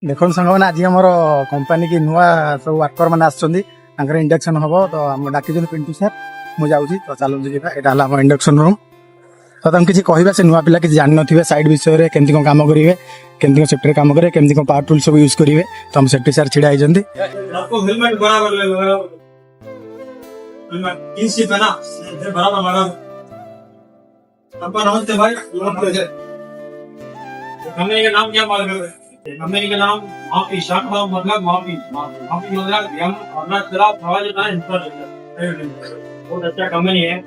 देखो सांग मैंने आज आम कंपानी की नुआ सब वर्कर मैंने आसर इंडक्शन हम तो आम डाक पिंटू सर मुझे जाऊँगी तो चलते यहाँ इंडक्शन रूम तो तुम किसी कह से नुआ पिला किसी जान थे साइड विषय में केमती कौन कम करेंगे केमती सेफ्टी कम करेंगे केमती कौन पावर टूल सब यूज करेंगे तो हम सेफ्टी सर छिड़ा कंपनी का नाम माफी शॉर्ट फॉर्म मतलब माफी माफी मतलब हम अपना खिलाफ आवाज उठाए इंफ्रास्ट्रक्चर बहुत अच्छा कंपनी है।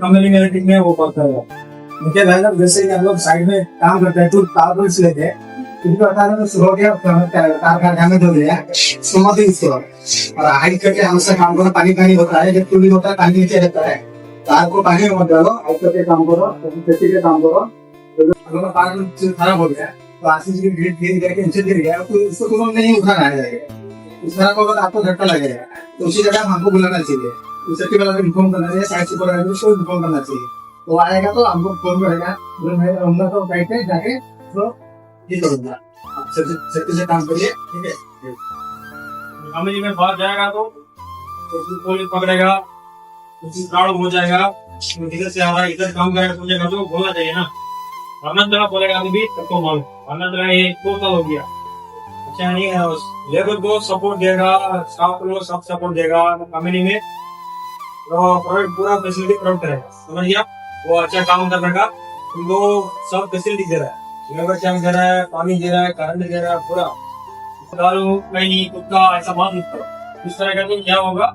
कंपनी में रेटिंग में वो पड़ता है मुझे लगा जैसे कि हम लोग साइड में काम करते हैं तो टावर्स लेते हैं इनको अचानक से शुरू हो गया कारखाने धो दिया सुमति इसको और हाइट करके हमसे काम करो पानी पानी होता है जब टूली होता है पानी नीचे रहता है तार को पानी मत डालो हाइट करके काम करो सेफ्टी के काम करो अगर तार खराब हो गया तो आशीष की गिर गया कि नीचे गिर गया तो उसको तुरंत नहीं उठाना जाएगा उस तरह को अगर आपको झटका लगेगा तो उसी जगह हमको बुलाना चाहिए सेफ्टी वाला को इन्फॉर्म करना चाहिए साइड सुपरवाइजर को इन्फॉर्म करना चाहिए तो आएगा तो हमको फोन करेगा हम तो बैठे जाके तो ये करूंगा आप सेफ्टी से काम करिए ठीक है। कंपनी में बाहर जाएगा तो पुलिस पकड़ेगा उसी फ्रॉड हो जाएगा इधर से आ रहा है इधर काम करेगा सोचेगा तो बोलना चाहिए ना वरना तरह बोलेगा अभी सबको मालूम वरना तरह ये टोटल हो गया अच्छा नहीं है लेबर को सपोर्ट देगा स्टाफ को सब सपोर्ट देगा कंपनी में तो प्रोडक्ट पूरा फैसिलिटी प्रोवाइड करेगा समझ गया वो अच्छा काम कर रहा उनको सब फैसिलिटी दे रहा है लेबर चार्ज दे रहा है पानी दे रहा है करंट दे रहा है पूरा दारू कहीं कुत्ता ऐसा बात नहीं करो इस तरह का तो क्या होगा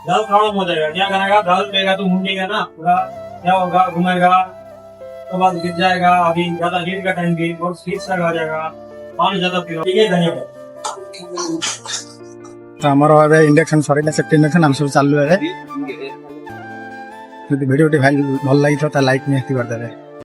दाल प्रॉब्लम हो जाएगा क्या करेगा दाल पेगा तो मुंडेगा ना पूरा क्या होगा घूमेगा तो बाद गिर जाएगा अभी ज्यादा हीट का टाइम भी बहुत हीट से आ जाएगा पानी ज्यादा पियो ठीक है धन्यवाद। तो आमर इंडक्शन सर सेफ्टी इंडक्शन आम सब चालू है भिडियो भल लगी तो लाइक निहाती करदे।